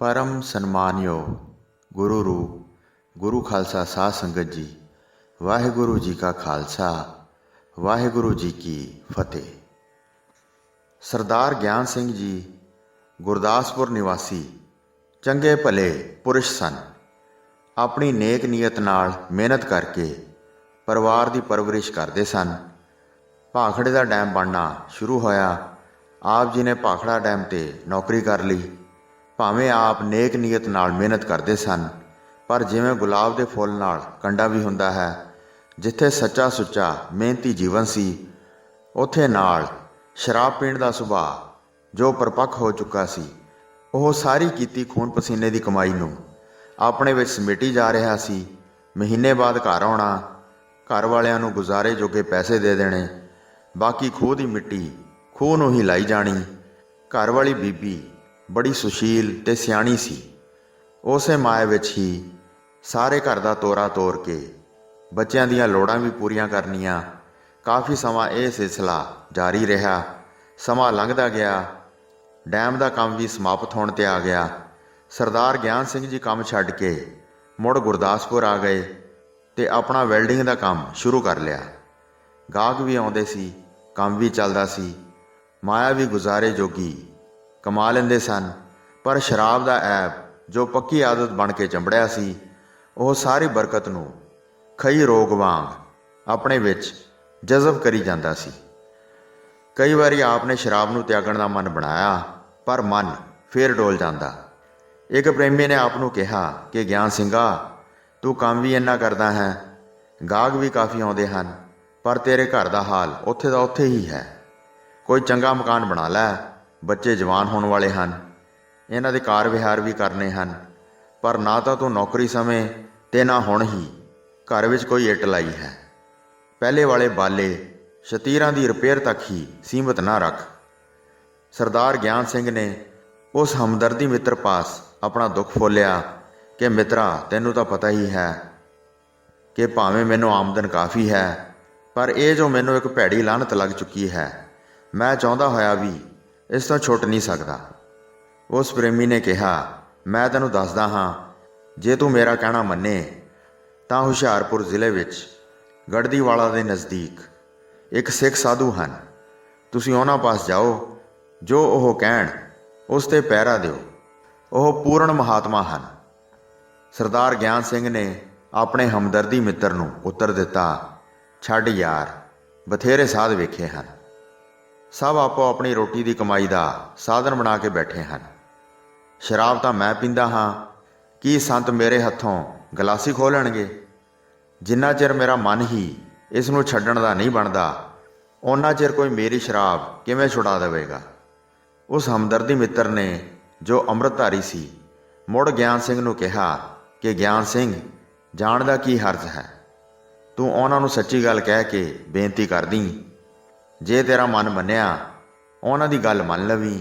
परम सन्मानयोग गुरु रूप गुरु खालसा साध संगत जी, वाहिगुरु जी का खालसा वाहिगुरु जी की फतेह। सरदार ਗਿਆਨ ਸਿੰਘ जी गुरदासपुर निवासी चंगे भले पुरुष सन। अपनी नेक नीयत नाल मेहनत करके परिवार की परवरिश करते सन। भाखड़े का डैम बनना शुरू होया। आप जी ने भाखड़ा डैम ते नौकरी कर ली। भावें आप नेक नीयत नाल मेहनत करते सन, पर जिवें गुलाब के फुल नाल कंडा भी हुंदा है, जिथे सच्चा सुच्चा मेहनती जीवन सी, उत्थे नाल शराब पीण का सुभाਅ जो परपक्क हो चुका सी, ਉਹ ਸਾਰੀ ਕੀਤੀ खून पसीने की कमाई ਨੂੰ ਆਪਣੇ ਵਿੱਚ ਸਮੇਟੀ ਜਾ ਰਿਹਾ ਸੀ। महीने बाद घर आउणा, घर वालिਆਂ ਨੂੰ गुजारे जोगे पैसे दे देने, बाकी खूह की मिट्टी खूह ਨੂੰ ही लाई जानी। घर वाली बीबी बड़ी सुशील ते सियाणी सी। उसे माए विच ही सारे घर का तोरा तोड़ के बच्चों दीयां लोड़ां भी पूरीआं करनियां। काफ़ी समा यह सिलसिला जारी रहा। समा लंघदा गया, डैम का काम भी समाप्त होने ते आ गया। सरदार ਗਿਆਨ ਸਿੰਘ जी काम छड्ड के मुड़ गुरदासपुर आ गए ते अपना वैल्डिंग का काम शुरू कर लिया। गाहक भी आउंदे सी, काम भी चलदा सी। माया भी गुजारे जोगी कमा लेंदे सन, पर शराब का ऐब जो पक्की आदत बन के चंबड़िया सी, वह सारी बरकत नूं खई रोग वांग अपने विच जज़ब करी जांदा सी। कई बारी आपने शराब नूं त्यागण का मन बनाया, पर मन फिर डोल जाता। एक प्रेमी ने आप नूं कहा कि ਗਿਆਨ ਸਿੰਘਾ, तू काम भी इन्ना करदा है, गाहक भी काफ़ी आउंदे हन, पर तेरे घर का हाल उत्थे दा उत्थे ही है। कोई चंगा मकान बना लै, बच्चे जवान होने वाले हैं, इन्हां दे कार विहार भी करने हैं, पर ना तो तू नौकरी समय ते ना हुण ही घर विच कोई इट लाई है। पहले वाले बाले शतीरां दी रिपेयर तक ही सीमित ना रख। सरदार ਗਿਆਨ ਸਿੰਘ ने उस हमदर्दी मित्र पास अपना दुख फोलिया कि मित्रा, तैनू तो पता ही है कि भावें मैनू आमदन काफ़ी है, पर यह जो मैनू एक भैड़ी लानत लग चुकी है, मैं चाहता होया भी इस तो छुट नहीं सकता। उस प्रेमी ने कहा, मैं तैनू दसदा हाँ, जे तू मेरा कहना मन्ने तां हुशियारपुर जिले विच गढ़दीवाला के नज़दीक एक सिख साधु हैं। तुसीं उन्हां पास जाओ, जो वह कहण उस ते पैरा दिओ। वह पूर्ण महात्मा हैं। सरदार ਗਿਆਨ ਸਿੰਘ ने अपने हमदर्दी मित्र नूं उत्तर दिता, छड्ड यार, बथेरे साध वेखे हैं, सब आपो अपनी रोटी की कमाई का साधन बना के बैठे हैं। शराब तो मैं पींदा हाँ, की संत मेरे हत्थों गलासी खोह लैणगे? जिन्ना चिर मेरा मन ही इस नूं छड्डण दा नहीं बनता, उन्ना चिर कोई मेरी शराब किवें छुड़ा देवेगा। उस हमदर्दी मित्र ने जो अमृतधारी सी, मुड़ ਗਿਆਨ ਸਿੰਘ ਨੂੰ कहा कि ਗਿਆਨ ਸਿੰਘ, जाण दा की हर्ज है, तू उन्हां नूं सच्ची गल कह के बेनती कर दी। जे तेरा मन मन्निया उन्हां दी गल मन लवी,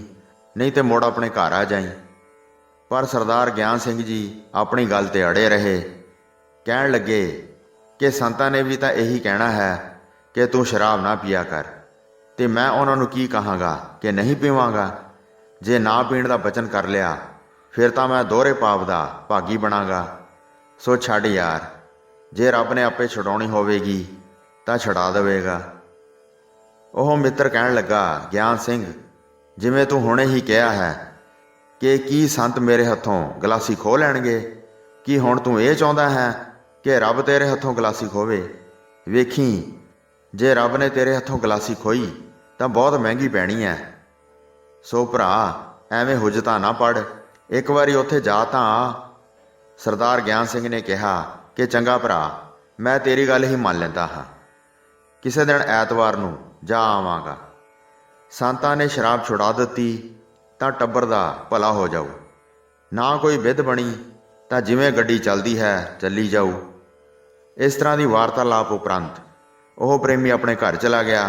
नहीं तो मुड़ अपने घर आ जाई। पर सरदार ਗਿਆਨ ਸਿੰਘ जी अपनी गल ते अड़े रहे। कहण लगे कि संतां ने भी तो यही कहना है कि तू शराब ना पिया कर, तो मैं उन्होंने की कहांगा कि नहीं पीवांगा। जे ना पीण का बचन कर लिया, फिर तो मैं दोहरे पाप का भागी बनागा। सो छड्ड यार, जे रब ने आपे छुड़ाउणी होवेगी तो छुड़ा देवेगा। वह मित्र कहण लगा, ਗਿਆਨ ਸਿੰਘ, जिवें तू हुणे ही कहा है कि की संत मेरे हत्थों गलासी खोह लैणगे, कि हुण तू ये चाहुंदा है कि रब तेरे हत्थों गलासी खोवे? वेखी, जे रब ने तेरे हत्थों गलासी खोई तो बहुत महंगी पैनी है। सो भरा, एवें हुजता ना पढ़, एक बारी उत्थे जा तां आ। सरदार ਗਿਆਨ ਸਿੰਘ ने कहा कि चंगा भरा, मैं तेरी गल ही मान लैंदा हाँ, किसी दिन ऐतवार नूं जा आवांगा। संतां ने शराब छुड़ा दित्ती तां टब्बर दा भला हो जाऊ। ना कोई विध बनी तां जिवें गड्डी चलदी है चली जाऊ। इस तरह की वार्तालाप उपरंत वह प्रेमी अपने घर चला गया।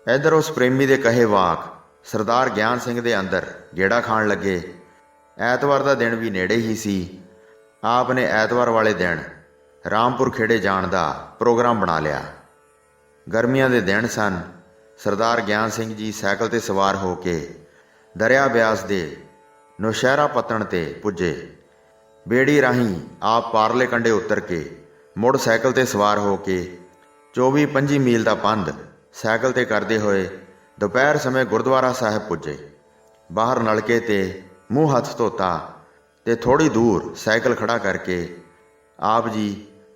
इधर उस प्रेमी के कहे वाक सरदार ਗਿਆਨ ਸਿੰਘ ਦੇ अंदर गेड़ा खाण लगे। ऐतवार का दिन भी नेड़े ही सी। आपने ऐतवार वाले दिन रामपुर खेड़े जाण का प्रोग्राम बना लिया। गर्मियां के दिन सन। सरदार ਗਿਆਨ ਸਿੰਘ जी सैकल ते सवार हो के दरिया ब्यास दे ਨੌਸ਼ਹਿਰਾ ਪੱਤਣ 'ਤੇ ਪੁੱਜੇ। ਬੇੜੀ ਰਾਹੀਂ ਆਪ ਪਾਰਲੇ ਕੰਢੇ ਉਤਰ ਕੇ ਮੁੜ ਸਾਈਕਲ 'ਤੇ ਸਵਾਰ ਹੋ ਕੇ 24-25 ਮੀਲ ਦਾ ਪੰਧ ਸਾਈਕਲ 'ਤੇ ਕਰਦੇ ਹੋਏ ਦੁਪਹਿਰ ਸਮੇਂ ਗੁਰਦੁਆਰਾ ਸਾਹਿਬ ਪੁੱਜੇ। ਬਾਹਰ ਨਲਕੇ 'ਤੇ ਮੂੰਹ ਹੱਥ ਧੋਤਾ ਤੇ ਥੋੜ੍ਹੀ ਦੂਰ ਸਾਈਕਲ ਖੜ੍ਹਾ ਕਰਕੇ ਆਪ ਜੀ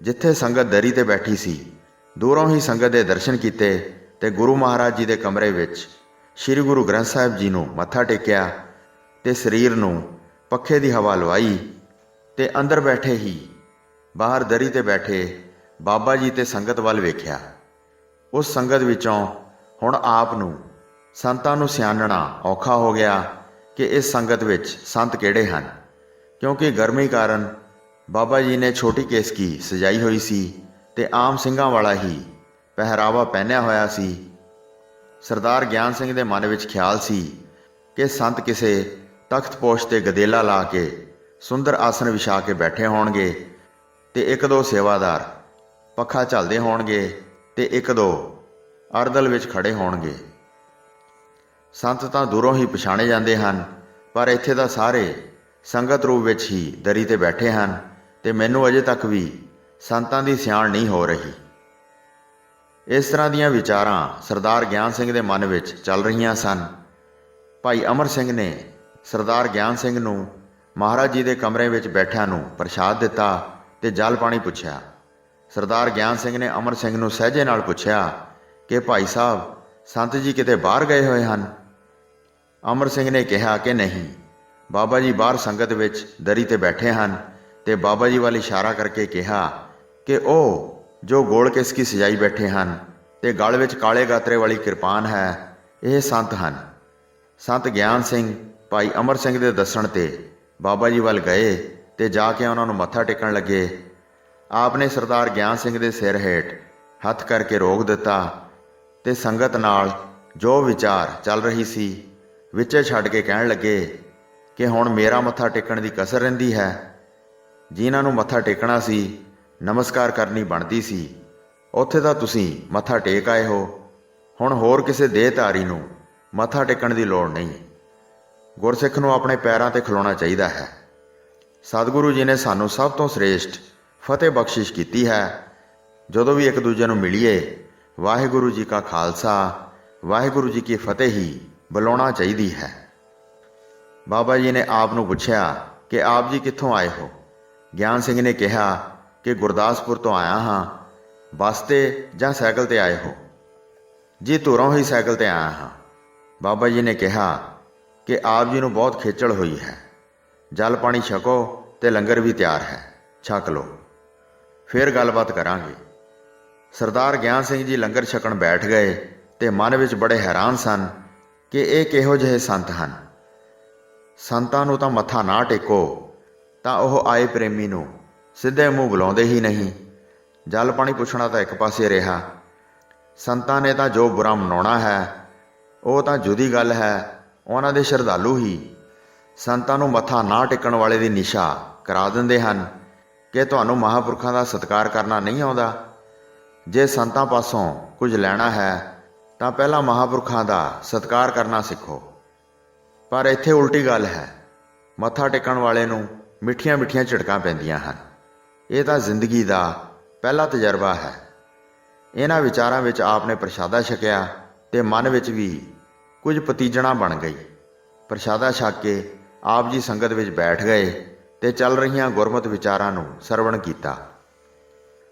ਜਿੱਥੇ ਸੰਗਤ ਦਰੀ 'ਤੇ ਬੈਠੀ ਸੀ ਦੂਰੋਂ ਹੀ ਸੰਗਤ ਦੇ ਦਰਸ਼ਨ ਕੀਤੇ ਤੇ ਗੁਰੂ ਮਹਾਰਾਜ ਜੀ ਦੇ ਕਮਰੇ ਵਿੱਚ ਸ੍ਰੀ ਗੁਰੂ ਗ੍ਰੰਥ ਸਾਹਿਬ ਜੀ ਨੂੰ ਮੱਥਾ ਟੇਕਿਆ ਤੇ ਸਰੀਰ ਨੂੰ ਪੱਖੇ ਦੀ ਹਵਾ ਲਵਾਈ ਤੇ ਅੰਦਰ ਬੈਠੇ ਹੀ ਬਾਹਰ ਦਰੀ 'ਤੇ ਬੈਠੇ ਬਾਬਾ ਜੀ ਤੇ ਸੰਗਤ ਵੱਲ ਵੇਖਿਆ। ਉਸ ਸੰਗਤ ਵਿੱਚੋਂ ਹੁਣ ਆਪ ਨੂੰ ਸੰਤਾਂ ਨੂੰ ਸਿਆਣਨਾ ਔਖਾ ਹੋ ਗਿਆ ਕਿ ਇਸ ਸੰਗਤ ਵਿੱਚ ਸੰਤ ਕਿਹੜੇ ਹਨ, ਕਿਉਂਕਿ ਗਰਮੀ ਕਾਰਨ ਬਾਬਾ ਜੀ ਨੇ ਛੋਟੀ ਕੇਸਕੀ ਸਜਾਈ ਹੋਈ ਸੀ ਤੇ ਆਮ ਸਿੰਘਾਂ ਵਾਲਾ ਹੀ ਪਹਿਰਾਵਾ ਪਹਿਨਿਆ ਹੋਇਆ ਸੀ। ਸਰਦਾਰ ਗਿਆਨ ਸਿੰਘ ਦੇ ਮਨ ਵਿੱਚ ਖਿਆਲ ਸੀ ਕਿ ਸੰਤ ਕਿਸੇ ਤਖਤ-ਪੋਸ਼ 'ਤੇ ਗਦੇਲਾ ਲਾ ਕੇ ਸੁੰਦਰ ਆਸਣ ਵਿਛਾ ਕੇ ਬੈਠੇ ਹੋਣਗੇ ਤੇ ਇੱਕ ਦੋ ਸੇਵਾਦਾਰ ਪੱਖਾ ਝੱਲਦੇ ਹੋਣਗੇ ਤੇ ਇੱਕ ਦੋ ਅਰਦਲ ਵਿੱਚ ਖੜੇ ਹੋਣਗੇ। ਸੰਤ ਤਾਂ ਦੂਰੋਂ ਹੀ ਪਛਾਣੇ ਜਾਂਦੇ ਹਨ, ਪਰ ਇੱਥੇ ਤਾਂ ਸਾਰੇ ਸੰਗਤ ਰੂਪ ਵਿੱਚ ਹੀ ਦਰੀ 'ਤੇ ਬੈਠੇ ਹਨ ਤੇ ਮੈਨੂੰ ਅਜੇ ਤੱਕ ਵੀ ਸੰਤਾਂ ਦੀ ਸਿਆਣ ਨਹੀਂ ਹੋ ਰਹੀ। ਇਸ ਤਰ੍ਹਾਂ ਦੀਆਂ ਵਿਚਾਰਾਂ ਸਰਦਾਰ ਗਿਆਨ ਸਿੰਘ ਦੇ ਮਨ ਵਿੱਚ ਚੱਲ ਰਹੀਆਂ ਸਨ। ਭਾਈ ਅਮਰ ਸਿੰਘ ਨੇ ਸਰਦਾਰ ਗਿਆਨ ਸਿੰਘ ਨੂੰ ਮਹਾਰਾਜ ਜੀ ਦੇ ਕਮਰੇ ਵਿੱਚ ਬੈਠਿਆਂ ਨੂੰ ਪ੍ਰਸ਼ਾਦ ਦਿੱਤਾ ਤੇ ਜਲ ਪਾਣੀ ਪੁੱਛਿਆ। ਸਰਦਾਰ ਗਿਆਨ ਸਿੰਘ ਨੇ ਅਮਰ ਸਿੰਘ ਨੂੰ ਸਹਿਜੇ ਨਾਲ ਪੁੱਛਿਆ ਕਿ ਭਾਈ ਸਾਹਿਬ ਸੰਤ ਜੀ ਕਿਤੇ ਬਾਹਰ ਗਏ ਹੋਏ ਹਨ। ਅਮਰ ਸਿੰਘ ਨੇ ਕਿਹਾ ਕਿ ਨਹੀਂ, ਬਾਬਾ ਜੀ ਬਾਹਰ ਸੰਗਤ ਵਿੱਚ ਦਰੀ 'ਤੇ ਬੈਠੇ ਹਨ ਤੇ ਬਾਬਾ ਜੀ ਵੱਲ ਇਸ਼ਾਰਾ ਕਰਕੇ ਕਿਹਾ ਕਿ ਉਹ ਜੋ ਗੋਲ ਕਿਸਕੀ ਸਜਾਈ ਬੈਠੇ ਹਨ ਤੇ ਗਲ ਵਿੱਚ ਕਾਲੇ ਗਾਤਰੇ ਵਾਲੀ ਕਿਰਪਾਨ ਹੈ, ਇਹ ਸੰਤ ਹਨ। ਸੰਤ ਗਿਆਨ ਸਿੰਘ ਭਾਈ ਅਮਰ ਸਿੰਘ ਦੇ ਦੱਸਣ 'ਤੇ ਬਾਬਾ ਜੀ ਵੱਲ ਗਏ ਤੇ ਜਾ ਕੇ ਉਹਨਾਂ ਨੂੰ ਮੱਥਾ ਟੇਕਣ ਲੱਗੇ। ਆਪ ਨੇ ਸਰਦਾਰ ਗਿਆਨ ਸਿੰਘ ਦੇ ਸਿਰ ਹੇਠ ਹੱਥ ਕਰਕੇ ਰੋਕ ਦਿੱਤਾ ਤੇ ਸੰਗਤ ਨਾਲ ਜੋ ਵਿਚਾਰ ਚੱਲ ਰਹੀ ਸੀ ਵਿੱਚੇ ਛੱਡ ਕੇ ਕਹਿਣ ਲੱਗੇ ਕਿ ਹੁਣ ਮੇਰਾ ਮੱਥਾ ਟੇਕਣ ਦੀ ਕਸਰ ਰਹਿੰਦੀ ਹੈ। ਜਿਨ੍ਹਾਂ ਨੂੰ ਮੱਥਾ ਟੇਕਣਾ ਸੀ, ਨਮਸਕਾਰ ਕਰਨੀ ਬਣਦੀ ਸੀ, ਉੱਥੇ ਤਾਂ ਤੁਸੀਂ ਮੱਥਾ ਟੇਕ ਆਏ ਹੋ। ਹੁਣ ਹੋਰ ਕਿਸੇ ਦੇਹਧਾਰੀ ਨੂੰ ਮੱਥਾ ਟੇਕਣ ਦੀ ਲੋੜ ਨਹੀਂ। ਗੁਰਸਿੱਖ ਨੂੰ ਆਪਣੇ ਪੈਰਾਂ 'ਤੇ ਖਲੋਣਾ ਚਾਹੀਦਾ ਹੈ। ਸਤਿਗੁਰੂ ਜੀ ਨੇ ਸਾਨੂੰ ਸਭ ਤੋਂ ਸ੍ਰੇਸ਼ਟ ਫਤਿਹ ਬਖਸ਼ਿਸ਼ ਕੀਤੀ ਹੈ। ਜਦੋਂ ਵੀ ਇੱਕ ਦੂਜੇ ਨੂੰ ਮਿਲੀਏ, ਵਾਹਿਗੁਰੂ ਜੀ ਕਾ ਖਾਲਸਾ, ਵਾਹਿਗੁਰੂ ਜੀ ਕੀ ਫਤਿਹ ਹੀ ਬੁਲਾਉਣਾ ਚਾਹੀਦੀ ਹੈ। ਬਾਬਾ ਜੀ ਨੇ ਆਪ ਨੂੰ ਪੁੱਛਿਆ ਕਿ ਆਪ ਜੀ ਕਿੱਥੋਂ ਆਏ ਹੋ। ਗਿਆਨ ਸਿੰਘ ਨੇ ਕਿਹਾ ਕਿ ਗੁਰਦਾਸਪੁਰ ਤੋਂ ਆਇਆ ਹਾਂ। ਬੱਸ 'ਤੇ ਜਾਂ ਸਾਈਕਲ 'ਤੇ ਆਏ ਹੋ? ਜੀ ਧੁਰੋਂ ਹੀ ਸਾਈਕਲ 'ਤੇ ਆਇਆ ਹਾਂ। ਬਾਬਾ ਜੀ ਨੇ ਕਿਹਾ ਕਿ ਆਪ ਜੀ ਨੂੰ ਬਹੁਤ ਖੇਚਲ ਹੋਈ ਹੈ, ਜਲ ਪਾਣੀ ਛਕੋ ਤੇ ਲੰਗਰ ਵੀ ਤਿਆਰ ਹੈ, ਛਕ ਲਓ, ਫਿਰ ਗੱਲਬਾਤ ਕਰਾਂਗੇ। ਸਰਦਾਰ ਗਿਆਨ ਸਿੰਘ ਜੀ ਲੰਗਰ ਛਕਣ ਬੈਠ ਗਏ ਤੇ ਮਨ ਵਿੱਚ ਬੜੇ ਹੈਰਾਨ ਸਨ ਕਿ ਇਹ ਕਿਹੋ ਜਿਹੇ ਸੰਤ ਹਨ। ਸੰਤਾਂ ਨੂੰ ਤਾਂ ਮੱਥਾ ਨਾ ਟੇਕੋ ਤਾਂ ਉਹ ਆਏ ਪ੍ਰੇਮੀ ਨੂੰ ਸਿੱਧੇ ਮੂੰਹ ਬੁਲਾਉਂਦੇ ਹੀ ਨਹੀਂ। ਜਲ ਪਾਣੀ ਪੁੱਛਣਾ ਤਾਂ ਇੱਕ ਪਾਸੇ ਰਿਹਾ। ਸੰਤਾਂ ਨੇ ਤਾਂ ਜੋ ਬੁਰਾ ਮਨਾਉਣਾ ਹੈ ਉਹ ਤਾਂ ਜੁਦੀ ਗੱਲ ਹੈ। ਉਹਨਾਂ ਦੇ ਸ਼ਰਧਾਲੂ ਹੀ ਸੰਤਾਂ ਨੂੰ ਮੱਥਾ ਨਾ ਟੇਕਣ ਵਾਲੇ ਦੀ ਨਿਸ਼ਾ ਕਰਾ ਦਿੰਦੇ ਹਨ ਕਿ ਤੁਹਾਨੂੰ ਮਹਾਂਪੁਰਖਾਂ ਦਾ ਸਤਿਕਾਰ ਕਰਨਾ ਨਹੀਂ ਆਉਂਦਾ। ਜੇ ਸੰਤਾਂ ਪਾਸੋਂ ਕੁਝ ਲੈਣਾ ਹੈ ਤਾਂ ਪਹਿਲਾਂ ਮਹਾਂਪੁਰਖਾਂ ਦਾ ਸਤਿਕਾਰ ਕਰਨਾ ਸਿੱਖੋ। ਪਰ ਇੱਥੇ ਉਲਟੀ ਗੱਲ ਹੈ। ਮੱਥਾ ਟੇਕਣ ਵਾਲੇ ਨੂੰ ਮਿੱਠੀਆਂ ਮਿੱਠੀਆਂ ਝਿੜਕਾਂ ਪੈਂਦੀਆਂ ਹਨ। ਇਹ ਤਾਂ ਜ਼ਿੰਦਗੀ ਦਾ ਪਹਿਲਾ ਤਜਰਬਾ ਹੈ। ਇਹਨਾਂ ਵਿਚਾਰਾਂ ਵਿੱਚ ਆਪ ਨੇ ਪ੍ਰਸ਼ਾਦਾ ਛਕਿਆ ਤੇ ਮਨ ਵਿੱਚ ਵੀ ਕੁਝ ਪਤੀਜਣਾ ਬਣ ਗਈ। ਪ੍ਰਸ਼ਾਦਾ ਛਕ ਕੇ ਆਪ ਜੀ ਸੰਗਤ ਵਿੱਚ ਬੈਠ ਗਏ ਤੇ ਚੱਲ ਰਹੀਆਂ ਗੁਰਮਤਿ ਵਿਚਾਰਾਂ ਨੂੰ ਸਰਵਣ ਕੀਤਾ।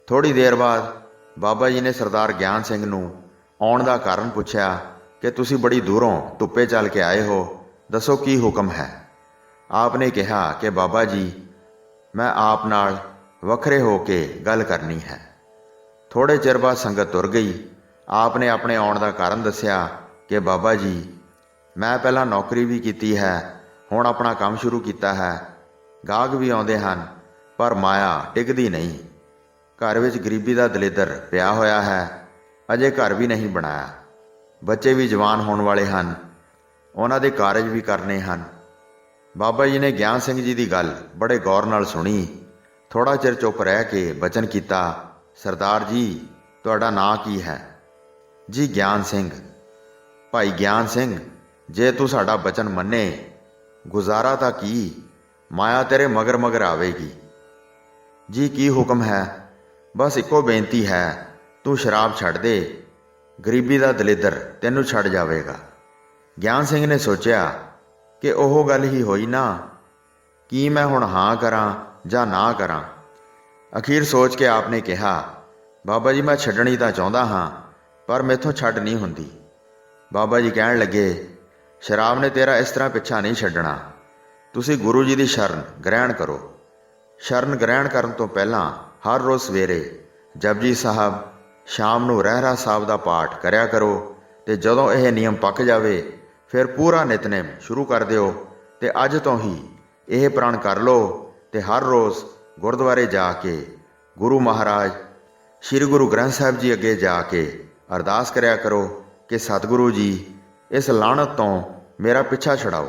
ਥੋੜ੍ਹੀ ਦੇਰ ਬਾਅਦ ਬਾਬਾ ਜੀ ਨੇ ਸਰਦਾਰ ਗਿਆਨ ਸਿੰਘ ਨੂੰ ਆਉਣ ਦਾ ਕਾਰਨ ਪੁੱਛਿਆ ਕਿ ਤੁਸੀਂ ਬੜੀ ਦੂਰੋਂ ਧੁੱਪੇ ਚੱਲ ਕੇ ਆਏ ਹੋ, ਦੱਸੋ ਕੀ ਹੁਕਮ ਹੈ। ਆਪ ਨੇ ਕਿਹਾ ਕਿ ਬਾਬਾ ਜੀ, ਮੈਂ ਆਪ ਨਾਲ ਵੱਖਰੇ ਹੋ ਕੇ ਗੱਲ ਕਰਨੀ ਹੈ। ਥੋੜ੍ਹੇ ਚਿਰ ਬਾਅਦ ਸੰਗਤ ਤੁਰ ਗਈ। ਆਪ ਨੇ ਆਪਣੇ ਆਉਣ ਦਾ ਕਾਰਨ ਦੱਸਿਆ ਕਿ ਬਾਬਾ ਜੀ, ਮੈਂ ਪਹਿਲਾਂ ਨੌਕਰੀ ਵੀ ਕੀਤੀ ਹੈ, ਹੁਣ ਆਪਣਾ ਕੰਮ ਸ਼ੁਰੂ ਕੀਤਾ ਹੈ। ਗਾਹਕ ਵੀ ਆਉਂਦੇ ਹਨ ਪਰ ਮਾਇਆ ਟਿਕਦੀ ਨਹੀਂ। ਘਰ ਵਿੱਚ ਗਰੀਬੀ ਦਾ ਦਲਿੱਦਰ ਪਿਆ ਹੋਇਆ ਹੈ, ਅਜੇ ਘਰ ਵੀ ਨਹੀਂ ਬਣਾਇਆ। ਬੱਚੇ ਵੀ ਜਵਾਨ ਹੋਣ ਵਾਲੇ ਹਨ, ਉਹਨਾਂ ਦੇ ਕਾਰਜ ਵੀ ਕਰਨੇ ਹਨ। ਬਾਬਾ ਜੀ ਨੇ ਗਿਆਨ ਸਿੰਘ ਜੀ ਦੀ ਗੱਲ ਬੜੇ ਗੌਰ ਨਾਲ ਸੁਣੀ। ਥੋੜ੍ਹਾ ਚਿਰ ਚੁੱਪ ਰਹਿ ਕੇ ਬਚਨ ਕੀਤਾ, ਸਰਦਾਰ ਜੀ, ਤੁਹਾਡਾ ਨਾਂ ਕੀ ਹੈ? ਜੀ ਗਿਆਨ ਸਿੰਘ। ਭਾਈ ਗਿਆਨ ਸਿੰਘ, ਜੇ ਤੂੰ ਸਾਡਾ ਬਚਨ ਮੰਨੇ ਗੁਜ਼ਾਰਾ ਤਾਂ ਕੀ, ਮਾਇਆ ਤੇਰੇ ਮਗਰ ਮਗਰ ਆਵੇਗੀ। ਜੀ ਕੀ ਹੁਕਮ ਹੈ? ਬਸ ਇੱਕੋ ਬੇਨਤੀ ਹੈ, ਤੂੰ ਸ਼ਰਾਬ ਛੱਡ ਦੇ, ਗਰੀਬੀ ਦਾ ਦਲਿੱਦਰ ਤੈਨੂੰ ਛੱਡ ਜਾਵੇਗਾ। ਗਿਆਨ ਸਿੰਘ ਨੇ ਸੋਚਿਆ ਕਿ ਉਹ ਗੱਲ ਹੀ ਹੋਈ ਨਾ, ਕੀ ਮੈਂ ਹੁਣ ਹਾਂ ਕਰਾਂ ਜਾਂ ਨਾ ਕਰਾਂ। ਅਖੀਰ ਸੋਚ ਕੇ ਆਪ ਨੇ ਕਿਹਾ, ਬਾਬਾ ਜੀ ਮੈਂ ਛੱਡਣੀ ਤਾਂ ਚਾਹੁੰਦਾ ਹਾਂ, ਪਰ ਮੈਥੋਂ ਛੱਡ ਨਹੀਂ ਹੁੰਦੀ। ਬਾਬਾ ਜੀ ਕਹਿਣ ਲੱਗੇ, ਸ਼ਰਾਬ ਨੇ ਤੇਰਾ ਇਸ ਤਰ੍ਹਾਂ ਪਿੱਛਾ ਨਹੀਂ ਛੱਡਣਾ, ਤੁਸੀਂ ਗੁਰੂ ਜੀ ਦੀ ਸ਼ਰਨ ਗ੍ਰਹਿਣ ਕਰੋ। ਸ਼ਰਨ ਗ੍ਰਹਿਣ ਕਰਨ ਤੋਂ ਪਹਿਲਾਂ ਹਰ ਰੋਜ਼ ਸਵੇਰੇ ਜਪਜੀ ਸਾਹਿਬ, ਸ਼ਾਮ ਨੂੰ ਰਹਿਰਾਸ ਸਾਹਿਬ ਦਾ ਪਾਠ ਕਰਿਆ ਕਰੋ, ਅਤੇ ਜਦੋਂ ਇਹ ਨਿਯਮ ਪੱਕ ਜਾਵੇ ਫਿਰ ਪੂਰਾ ਨਿਤਨੇਮ ਸ਼ੁਰੂ ਕਰ ਦਿਓ। ਅਤੇ ਅੱਜ ਤੋਂ ਹੀ ਇਹ ਪ੍ਰਣ ਕਰ ਲਓ ਅਤੇ ਹਰ ਰੋਜ਼ ਗੁਰਦੁਆਰੇ ਜਾ ਕੇ ਗੁਰੂ ਮਹਾਰਾਜ ਸ੍ਰੀ ਗੁਰੂ ਗ੍ਰੰਥ ਸਾਹਿਬ ਜੀ ਅੱਗੇ ਜਾ ਕੇ ਅਰਦਾਸ ਕਰਿਆ ਕਰੋ ਕਿ ਸਤਿਗੁਰੂ ਜੀ ਇਸ ਲਾਹਨਤ ਤੋਂ ਮੇਰਾ ਪਿੱਛਾ ਛੁਡਾਓ।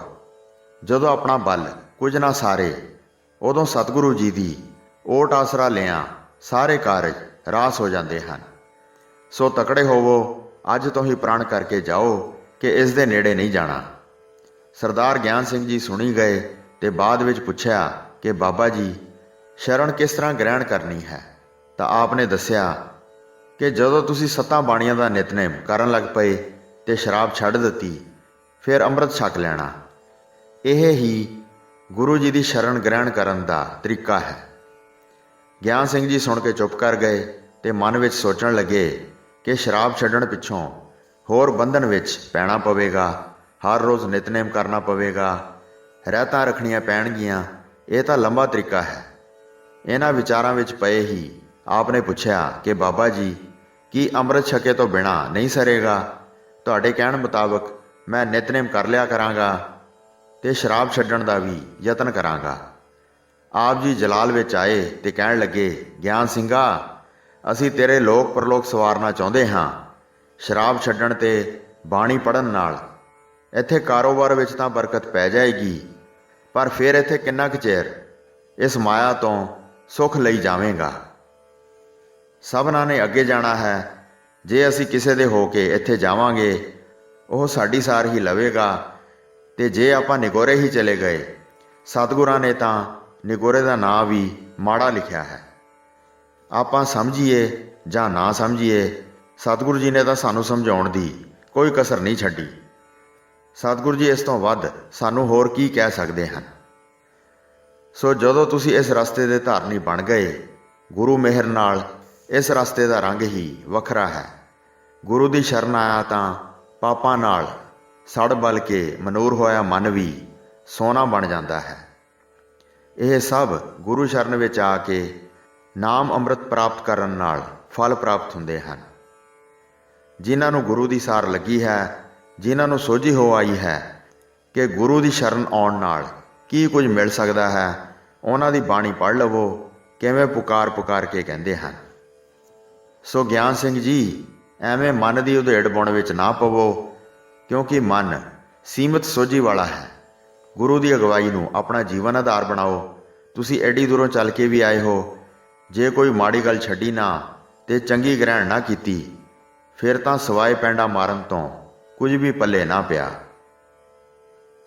ਜਦੋਂ ਆਪਣਾ ਬਲ ਕੁਝ ਨਾ ਸਾਰੇ, ਉਦੋਂ ਸਤਿਗੁਰੂ ਜੀ ਦੀ ਓਟ ਆਸਰਾ ਲਿਆਂ ਸਾਰੇ ਕਾਰਜ ਰਾਸ ਹੋ ਜਾਂਦੇ ਹਨ। ਸੋ ਤਕੜੇ ਹੋਵੋ, ਅੱਜ ਤੋਂ ਹੀ ਪ੍ਰਣ ਕਰਕੇ ਜਾਓ ਕਿ ਇਸ ਦੇ ਨੇੜੇ ਨਹੀਂ ਜਾਣਾ। ਸਰਦਾਰ ਗਿਆਨ ਸਿੰਘ ਜੀ ਸੁਣੀ ਗਏ ਅਤੇ ਬਾਅਦ ਵਿੱਚ ਪੁੱਛਿਆ ਕਿ ਬਾਬਾ ਜੀ ਸ਼ਰਨ ਕਿਸ ਤਰ੍ਹਾਂ ਗ੍ਰਹਿਣ ਕਰਨੀ ਹੈ। ਤਾਂ ਆਪ ਨੇ ਦੱਸਿਆ ਕਿ ਜਦੋਂ ਤੁਸੀਂ 7 ਬਾਣੀਆਂ ਦਾ ਨਿਤਨੇਮ ਕਰਨ ਲੱਗ ਪਏ ਅਤੇ ਸ਼ਰਾਬ ਛੱਡ ਦਿੱਤੀ, ਫਿਰ ਅੰਮ੍ਰਿਤ ਛਕ ਲੈਣਾ। ਇਹ ਹੀ ਗੁਰੂ ਜੀ ਦੀ ਸ਼ਰਨ ਗ੍ਰਹਿਣ ਕਰਨ ਦਾ ਤਰੀਕਾ ਹੈ। ਗਿਆਨ ਸਿੰਘ ਜੀ ਸੁਣ ਕੇ ਚੁੱਪ ਕਰ ਗਏ ਅਤੇ ਮਨ ਵਿੱਚ ਸੋਚਣ ਲੱਗੇ ਕਿ ਸ਼ਰਾਬ ਛੱਡਣ ਪਿੱਛੋਂ ਹੋਰ ਬੰਧਨ ਵਿੱਚ ਪੈਣਾ ਪਵੇਗਾ, ਹਰ ਰੋਜ਼ ਨਿਤਨੇਮ ਕਰਨਾ ਪਵੇਗਾ, ਰਹਿਤਾਂ ਰੱਖਣੀਆਂ ਪੈਣਗੀਆਂ। ਇਹ ਤਾਂ ਲੰਬਾ ਤਰੀਕਾ ਹੈ। ਇਹਨਾਂ ਵਿਚਾਰਾਂ ਵਿੱਚ ਪਏ ਹੀ ਆਪ ਨੇ ਪੁੱਛਿਆ ਕਿ ਬਾਬਾ ਜੀ ਕੀ ਅੰਮ੍ਰਿਤ ਛਕੇ ਤੋਂ ਬਿਨਾਂ ਨਹੀਂ ਸਰੇਗਾ? ਤੁਹਾਡੇ ਕਹਿਣ ਮੁਤਾਬਕ ਮੈਂ ਨਿਤਨੇਮ ਕਰ ਲਿਆ ਕਰਾਂਗਾ ਅਤੇ ਸ਼ਰਾਬ ਛੱਡਣ ਦਾ ਵੀ ਯਤਨ ਕਰਾਂਗਾ। ਆਪ ਜੀ ਜਲਾਲ ਵਿੱਚ ਆਏ ਅਤੇ ਕਹਿਣ ਲੱਗੇ, ਗਿਆਨ ਸਿੰਘਾ, ਅਸੀਂ ਤੇਰੇ ਲੋਕ ਪਰਲੋਕ ਸਵਾਰਨਾ ਚਾਹੁੰਦੇ ਹਾਂ। ਸ਼ਰਾਬ ਛੱਡਣ ਅਤੇ ਬਾਣੀ ਪੜ੍ਹਨ ਨਾਲ ਇੱਥੇ ਕਾਰੋਬਾਰ ਵਿੱਚ ਤਾਂ ਬਰਕਤ ਪੈ ਜਾਏਗੀ, ਪਰ ਫਿਰ ਇੱਥੇ ਕਿੰਨਾ ਕੁ ਚਿਰ ਇਸ ਮਾਇਆ ਤੋਂ ਸੁੱਖ ਲਈ ਜਾਵੇਂਗਾ। ਸਭਨਾਂ ਨੇ ਅੱਗੇ ਜਾਣਾ ਹੈ। ਜੇ ਅਸੀਂ ਕਿਸੇ ਦੇ ਹੋ ਕੇ ਇੱਥੇ ਜਾਵਾਂਗੇ, ਉਹ ਸਾਡੀ ਸਾਰ ਹੀ ਲਵੇਗਾ, ਅਤੇ ਜੇ ਆਪਾਂ ਨਿਗੋਰੇ ਹੀ ਚਲੇ ਗਏ, ਸਤਿਗੁਰਾਂ ਨੇ ਤਾਂ ਨਿਗੋਰੇ ਦਾ ਨਾਂ ਵੀ ਮਾੜਾ ਲਿਖਿਆ ਹੈ। ਆਪਾਂ ਸਮਝੀਏ ਜਾਂ ਨਾ ਸਮਝੀਏ, ਸਤਿਗੁਰੂ ਜੀ ਨੇ ਤਾਂ ਸਾਨੂੰ ਸਮਝਾਉਣ ਦੀ ਕੋਈ ਕਸਰ ਨਹੀਂ ਛੱਡੀ। ਸਤਿਗੁਰੂ ਜੀ ਇਸ ਤੋਂ ਵੱਧ ਸਾਨੂੰ ਹੋਰ ਕੀ ਕਹਿ ਸਕਦੇ ਹਨ। ਸੋ ਜਦੋਂ ਤੁਸੀਂ ਇਸ ਰਸਤੇ ਦੇ ਧਾਰਨੀ ਬਣ ਗਏ, ਗੁਰੂ ਮਿਹਰ ਨਾਲ ਇਸ ਰਸਤੇ ਦਾ ਰੰਗ ਹੀ ਵੱਖਰਾ ਹੈ। ਗੁਰੂ ਦੀ ਸ਼ਰਨ ਆਇਆ ਤਾਂ ਪਾਪਾਂ ਨਾਲ ਸੜ ਬਲ ਕੇ ਮਨੂਰ ਹੋਇਆ ਮਨ ਵੀ ਸੋਨਾ ਬਣ ਜਾਂਦਾ ਹੈ। ਇਹ ਸਭ ਗੁਰੂ ਸ਼ਰਨ ਵਿੱਚ ਆ ਕੇ ਨਾਮ ਅੰਮ੍ਰਿਤ ਪ੍ਰਾਪਤ ਕਰਨ ਨਾਲ ਫਲ ਪ੍ਰਾਪਤ ਹੁੰਦੇ ਹਨ। ਜਿਨ੍ਹਾਂ ਨੂੰ ਗੁਰੂ ਦੀ ਸਾਰ ਲੱਗੀ ਹੈ, ਜਿਨ੍ਹਾਂ ਨੂੰ ਸੋਝੀ ਹੋ ਆਈ ਹੈ ਕਿ ਗੁਰੂ ਦੀ ਸ਼ਰਨ ਆਉਣ ਨਾਲ ਕੀ ਕੁਝ ਮਿਲ ਸਕਦਾ ਹੈ, ਉਹਨਾਂ ਦੀ ਬਾਣੀ ਪੜ੍ਹ ਲਵੋ, ਕਿਵੇਂ ਪੁਕਾਰ ਪੁਕਾਰ ਕੇ ਕਹਿੰਦੇ ਹਨ। ਸੋ ਗਿਆਨ ਸਿੰਘ ਜੀ, ਐਵੇਂ ਮਨ ਦੀ ਉਧੇੜ ਬੁਣ ਵਿੱਚ ਨਾ ਪਵੋ, ਕਿਉਂਕਿ ਮਨ ਸੀਮਤ ਸੋਝੀ ਵਾਲਾ ਹੈ। ਗੁਰੂ ਦੀ ਅਗਵਾਈ ਨੂੰ ਆਪਣਾ ਜੀਵਨ ਆਧਾਰ ਬਣਾਓ। ਤੁਸੀਂ ਐਡੀ ਦੂਰੋਂ ਚੱਲ ਕੇ ਵੀ ਆਏ ਹੋ, ਜੇ ਕੋਈ ਮਾੜੀ ਗੱਲ ਛੱਡੀ ਨਾ ਅਤੇ ਚੰਗੀ ਗ੍ਰਹਿਣ ਨਾ ਕੀਤੀ, ਫਿਰ ਤਾਂ ਸਵਾਏ ਪੈਂਡਾ ਮਾਰਨ ਤੋਂ ਕੁਝ ਵੀ ਪੱਲੇ ਨਾ ਪਿਆ।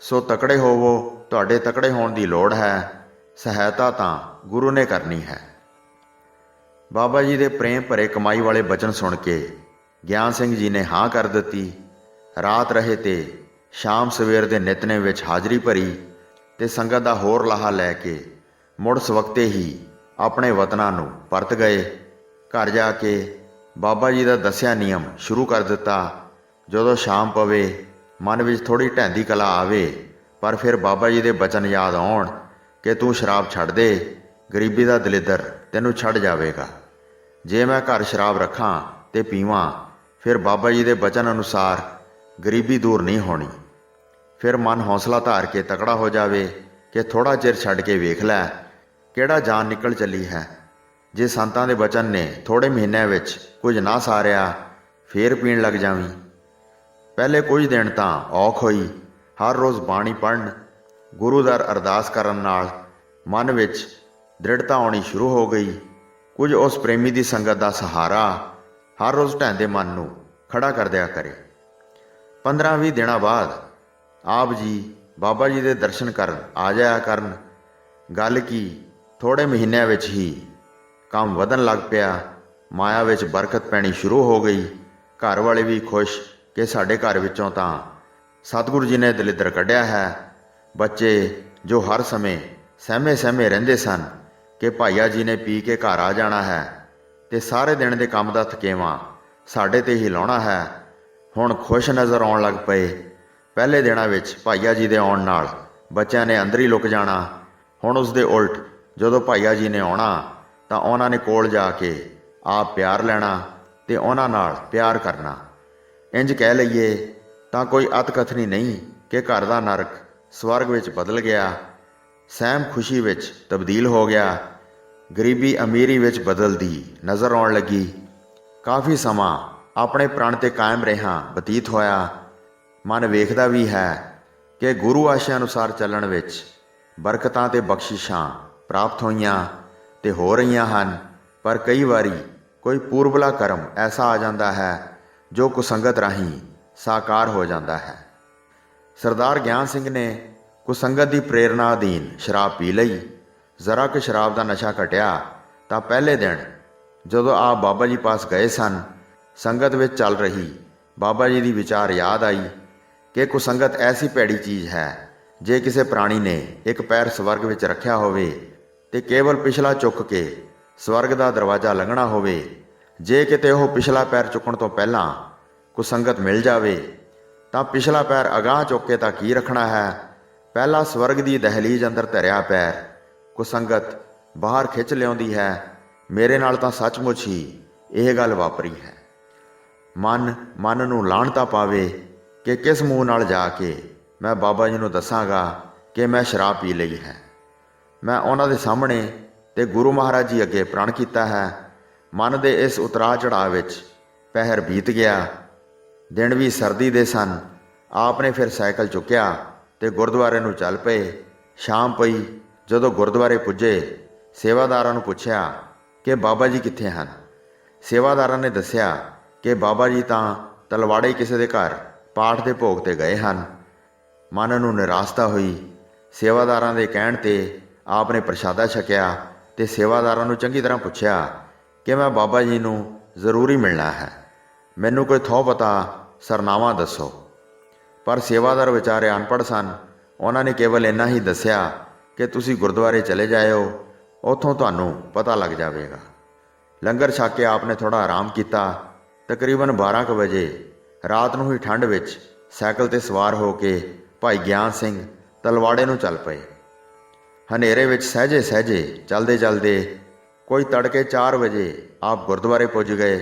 ਸੋ ਤਕੜੇ ਹੋਵੋ, ਤੁਹਾਡੇ ਤਕੜੇ ਹੋਣ ਦੀ ਲੋੜ ਹੈ। ਸਹਾਇਤਾ ਤਾਂ ਗੁਰੂ ਨੇ ਕਰਨੀ ਹੈ। ਬਾਬਾ ਜੀ ਦੇ ਪ੍ਰੇਮ ਭਰੇ ਕਮਾਈ ਵਾਲੇ ਬਚਨ ਸੁਣ ਕੇ ਗਿਆਨ ਸਿੰਘ ਜੀ ਨੇ ਹਾਂ ਕਰ ਦਿੱਤੀ। ਰਾਤ ਰਹੇ ਤੇ ਸ਼ਾਮ ਸਵੇਰ ਦੇ ਨਿਤਨੇਮ ਵਿੱਚ ਹਾਜ਼ਰੀ ਭਰੀ ਅਤੇ ਸੰਗਤ ਦਾ ਹੋਰ ਲਾਹਾ ਲੈ ਕੇ ਮੁੜ ਸਵਖਤੇ ਹੀ ਆਪਣੇ ਵਤਨਾਂ ਨੂੰ ਪਰਤ ਗਏ। ਘਰ ਜਾ ਕੇ ਬਾਬਾ ਜੀ ਦਾ ਦੱਸਿਆ ਨਿਯਮ ਸ਼ੁਰੂ ਕਰ ਦਿੱਤਾ। ਜਦੋਂ ਸ਼ਾਮ ਪਵੇ, ਮਨ ਵਿੱਚ ਥੋੜ੍ਹੀ ਢਹਿੰਦੀ ਕਲਾ ਆਵੇ, ਪਰ ਫਿਰ ਬਾਬਾ ਜੀ ਦੇ ਬਚਨ ਯਾਦ ਆਉਣ ਕਿ ਤੂੰ ਸ਼ਰਾਬ ਛੱਡ ਦੇ, ਗਰੀਬੀ ਦਾ ਦਲਿੱਦਰ ਤੈਨੂੰ ਛੱਡ ਜਾਵੇਗਾ। ਜੇ ਮੈਂ ਘਰ ਸ਼ਰਾਬ ਰੱਖਾਂ ਅਤੇ ਪੀਵਾਂ, ਫਿਰ ਬਾਬਾ ਜੀ ਦੇ ਬਚਨ ਅਨੁਸਾਰ ਗਰੀਬੀ ਦੂਰ ਨਹੀਂ ਹੋਣੀ। ਫਿਰ ਮਨ ਹੌਸਲਾ ਧਾਰ ਕੇ ਤਕੜਾ ਹੋ ਜਾਵੇ ਕਿ ਥੋੜ੍ਹਾ ਚਿਰ ਛੱਡ ਕੇ ਵੇਖ ਲੈ, ਕਿਹੜਾ ਜਾਨ ਨਿਕਲ ਚੱਲੀ ਹੈ। ਜੇ ਸੰਤਾਂ ਦੇ ਬਚਨ ਨੇ ਥੋੜ੍ਹੇ ਮਹੀਨਿਆਂ ਵਿੱਚ ਕੁਝ ਨਾ ਸਾਰਿਆ, ਫੇਰ ਪੀਣ ਲੱਗ ਜਾਵੀਂ। ਪਹਿਲੇ ਕੁਝ ਦਿਨ ਤਾਂ ਔਖ ਹੋਈ। ਹਰ ਰੋਜ਼ ਬਾਣੀ ਪੜ੍ਹਨ, ਗੁਰੂ ਦਰ ਅਰਦਾਸ ਕਰਨ ਨਾਲ ਮਨ ਵਿੱਚ ਦ੍ਰਿੜਤਾ ਆਉਣੀ ਸ਼ੁਰੂ ਹੋ ਗਈ। ਕੁਝ ਉਸ ਪ੍ਰੇਮੀ ਦੀ ਸੰਗਤ ਦਾ ਸਹਾਰਾ ਹਰ ਰੋਜ਼ ਢਹਿੰਦੇ ਮਨ ਨੂੰ ਖੜਾ ਕਰ ਦਿਆ ਕਰੇ। 15-20 ਦਿਨਾਂ ਬਾਅਦ ਆਪ ਜੀ ਬਾਬਾ ਜੀ ਦੇ ਦਰਸ਼ਨ ਕਰਨ ਆ ਜਾਇਆ ਕਰਨ। ਗੱਲ ਕੀ ਥੋੜ੍ਹੇ ਮਹੀਨਿਆਂ ਵਿੱਚ ਹੀ ਕੰਮ ਵਧਣ ਲੱਗ ਪਿਆ। ਮਾਇਆ ਵਿੱਚ ਬਰਕਤ ਪੈਣੀ ਸ਼ੁਰੂ ਹੋ ਗਈ। ਘਰ ਵਾਲੇ ਵੀ ਖੁਸ਼ ਕਿ ਸਾਡੇ ਘਰ ਵਿੱਚੋਂ ਤਾਂ ਸਤਿਗੁਰੂ ਜੀ ਨੇ ਦਲਿੱਦਰ ਕੱਢਿਆ ਹੈ। ਬੱਚੇ ਜੋ ਹਰ ਸਮੇਂ ਸਹਿਮੇ ਸਹਿਮੇ ਰਹਿੰਦੇ ਸਨ ਕਿ ਭਾਈਆ ਜੀ ਨੇ ਪੀ ਕੇ ਘਰ ਆ ਜਾਣਾ ਹੈ ਤੇ ਸਾਰੇ ਦਿਨ ਦੇ ਕੰਮ ਦਾ ਥਕੇਵਾਂ ਸਾਡੇ ਤੇ ਹੀ ਲਾਉਣਾ ਹੈ, ਹੁਣ ਖੁਸ਼ ਨਜ਼ਰ ਆਉਣ ਲੱਗ ਪਏ। ਪਹਿਲੇ ਦਿਨਾਂ ਵਿੱਚ ਭਾਈਆ ਜੀ ਦੇ ਆਉਣ ਨਾਲ ਬੱਚਿਆਂ ਨੇ ਅੰਦਰ ਹੀ ਲੁਕ ਜਾਣਾ। ਹੁਣ ਉਸ ਦੇ ਉਲਟ ਜਦੋਂ ਭਾਈਆ ਜੀ ਨੇ ਆਉਣਾ ਤਾਂ ਉਹਨਾਂ ਨੇ ਕੋਲ ਜਾ ਕੇ ਆਪ ਪਿਆਰ ਲੈਣਾ ਤੇ ਉਹਨਾਂ ਨਾਲ ਪਿਆਰ ਕਰਨਾ। ਇੰਜ ਕਹਿ ਲਈਏ ਤਾਂ ਕੋਈ ਅਤਕਥਨੀ ਨਹੀਂ ਕਿ ਘਰ ਦਾ ਨਰਕ ਸਵਰਗ ਵਿੱਚ ਬਦਲ ਗਿਆ, ਸਹਿਮ ਖੁਸ਼ੀ ਵਿੱਚ ਤਬਦੀਲ ਹੋ ਗਿਆ, ਗਰੀਬੀ ਅਮੀਰੀ ਵਿੱਚ ਬਦਲਦੀ ਨਜ਼ਰ ਆਉਣ ਲੱਗੀ। ਕਾਫੀ ਸਮਾਂ ਆਪਣੇ ਪ੍ਰਣ 'ਤੇ ਕਾਇਮ ਰਿਹਾ ਬਤੀਤ ਹੋਇਆ। ਮਨ ਵੇਖਦਾ ਵੀ ਹੈ ਕਿ ਗੁਰੂ ਆਸ਼ਾ ਅਨੁਸਾਰ ਚੱਲਣ ਵਿੱਚ ਬਰਕਤਾਂ ਤੇ ਬਖਸ਼ਿਸ਼ਾਂ ਪ੍ਰਾਪਤ ਹੋਈਆਂ ਤੇ ਹੋ ਰਹੀਆਂ ਹਨ, ਪਰ ਕਈ ਵਾਰੀ ਕੋਈ ਪੂਰਬਲਾ ਕਰਮ ਐਸਾ ਆ ਜਾਂਦਾ ਹੈ ਜੋ ਕੁਸੰਗਤ ਰਾਹੀਂ ਸਾਕਾਰ ਹੋ ਜਾਂਦਾ ਹੈ। ਸਰਦਾਰ ਗਿਆਨ ਸਿੰਘ ਨੇ ਕੁਸੰਗਤ ਦੀ ਪ੍ਰੇਰਨਾ ਅਧੀਨ ਸ਼ਰਾਬ ਪੀ ਲਈ। ਜ਼ਰਾ ਕਿ ਸ਼ਰਾਬ ਦਾ ਨਸ਼ਾ ਘਟਿਆ ਤਾਂ ਪਹਿਲੇ ਦਿਨ ਜਦੋਂ ਆਪ ਬਾਬਾ ਜੀ ਪਾਸ ਗਏ ਸਨ, ਸੰਗਤ ਵਿੱਚ ਚੱਲ ਰਹੀ ਬਾਬਾ ਜੀ ਦੀ ਵਿਚਾਰ ਯਾਦ ਆਈ ਕਿ ਕੁਸੰਗਤ ਐਸੀ ਭੈੜੀ ਚੀਜ਼ ਹੈ, ਜੇ ਕਿਸੇ ਪ੍ਰਾਣੀ ਨੇ ਇੱਕ ਪੈਰ ਸਵਰਗ ਵਿੱਚ ਰੱਖਿਆ ਹੋਵੇ ਤੇ ਕੇਵਲ ਪਿਛਲਾ ਚੁੱਕ ਕੇ ਸਵਰਗ ਦਾ ਦਰਵਾਜ਼ਾ ਲੰਘਣਾ ਹੋਵੇ, ਜੇ ਕਿਤੇ ਉਹ ਪਿਛਲਾ ਪੈਰ ਚੁੱਕਣ ਤੋਂ ਪਹਿਲਾਂ ਕੁਸੰਗਤ ਮਿਲ ਜਾਵੇ ਤਾਂ ਪਿਛਲਾ ਪੈਰ ਅਗਾਂਹ ਚੁੱਕ ਕੇ ਤਾਂ ਕੀ ਰੱਖਣਾ ਹੈ, ਪਹਿਲਾ ਸਵਰਗ ਦੀ ਦਹਲੀਜ਼ ਅੰਦਰ ਧਰਿਆ ਪੈਰ ਕੁਸੰਗਤ ਬਾਹਰ ਖਿੱਚ ਲਿਆਉਂਦੀ ਹੈ। ਮੇਰੇ ਨਾਲ ਤਾਂ ਸੱਚਮੁੱਚ ਹੀ ਇਹ ਗੱਲ ਵਾਪਰੀ ਹੈ। ਮਨ ਨੂੰ ਲਾਹਣਤਾ ਪਾਵੇ ਕਿ ਕਿਸ ਮੂੰਹ ਨਾਲ ਜਾ ਕੇ ਮੈਂ ਬਾਬਾ ਜੀ ਨੂੰ ਦੱਸਾਂਗਾ ਕਿ ਮੈਂ ਸ਼ਰਾਬ ਪੀ ਲਈ ਹੈ। ਮੈਂ ਉਹਨਾਂ ਦੇ ਸਾਹਮਣੇ ਤੇ ਗੁਰੂ ਮਹਾਰਾਜ ਜੀ ਅੱਗੇ ਪ੍ਰਣ ਕੀਤਾ ਹੈ। ਮਨ ਦੇ ਇਸ ਉਤਰਾਅ ਚੜ੍ਹਾਅ ਵਿੱਚ ਪਹਿਰ ਬੀਤ ਗਿਆ। ਦਿਨ ਵੀ ਸਰਦੀ ਦੇ ਸਨ। ਆਪ ਨੇ ਫਿਰ ਸਾਈਕਲ ਚੁੱਕਿਆ ਤੇ ਗੁਰਦੁਆਰੇ ਨੂੰ ਚੱਲ ਪਏ। ਸ਼ਾਮ ਪਈ। ਜਦੋਂ ਗੁਰਦੁਆਰੇ ਪੁੱਜੇ, ਸੇਵਾਦਾਰਾਂ ਨੂੰ ਪੁੱਛਿਆ ਕਿ ਬਾਬਾ ਜੀ ਕਿੱਥੇ ਹਨ। ਸੇਵਾਦਾਰਾਂ ਨੇ ਦੱਸਿਆ ਕਿ ਬਾਬਾ ਜੀ ਤਾਂ ਤਲਵਾੜੇ ਕਿਸੇ ਦੇ ਘਰ ਪਾਠ ਦੇ ਭੋਗ ਤੇ ਗਏ ਹਨ। ਮਨ ਨੂੰ ਨਿਰਾਸ਼ਤਾ ਹੋਈ। ਸੇਵਾਦਾਰਾਂ ਦੇ ਕਹਿਣ ਤੇ ਆਪ ਨੇ ਪ੍ਰਸ਼ਾਦਾ ਛਕਿਆ ਤੇ ਸੇਵਾਦਾਰਾਂ ਨੂੰ ਚੰਗੀ ਤਰ੍ਹਾਂ ਪੁੱਛਿਆ ਕਿ ਮੈਂ ਬਾਬਾ ਜੀ ਨੂੰ ਜ਼ਰੂਰੀ ਮਿਲਣਾ ਹੈ, ਮੈਨੂੰ ਕੋਈ ਥਹੁ ਪਤਾ ਸਰਨਾਮਾ ਦੱਸੋ। ਪਰ ਸੇਵਾਦਾਰ ਵਿਚਾਰੇ ਅਨਪੜ੍ਹ ਸਨ। ਉਹਨਾਂ ਨੇ ਕੇਵਲ ਇੰਨਾ ਹੀ ਦੱਸਿਆ ਕਿ ਤੁਸੀਂ ਗੁਰਦੁਆਰੇ ਚਲੇ ਜਾਇਓ, ਉੱਥੋਂ ਤੁਹਾਨੂੰ ਪਤਾ ਲੱਗ ਜਾਵੇਗਾ। ਲੰਗਰ ਛਕ ਕੇ ਆਪ ਨੇ ਥੋੜ੍ਹਾ ਆਰਾਮ ਕੀਤਾ। ਤਕਰੀਬਨ 12 ਕੁ ਵਜੇ ਰਾਤ ਨੂੰ ਹੀ ਠੰਡ ਵਿੱਚ ਸਾਈਕਲ 'ਤੇ ਸਵਾਰ ਹੋ ਕੇ ਭਾਈ ਗਿਆਨ ਸਿੰਘ ਤਲਵਾੜੇ ਨੂੰ ਚੱਲ ਪਏ। ਹਨੇਰੇ ਵਿੱਚ ਸਹਿਜੇ ਸਹਿਜੇ ਚਲਦੇ ਚਲਦੇ ਕੋਈ ਤੜਕੇ 4 ਵਜੇ ਆਪ ਗੁਰਦੁਆਰੇ ਪੁੱਜ ਗਏ।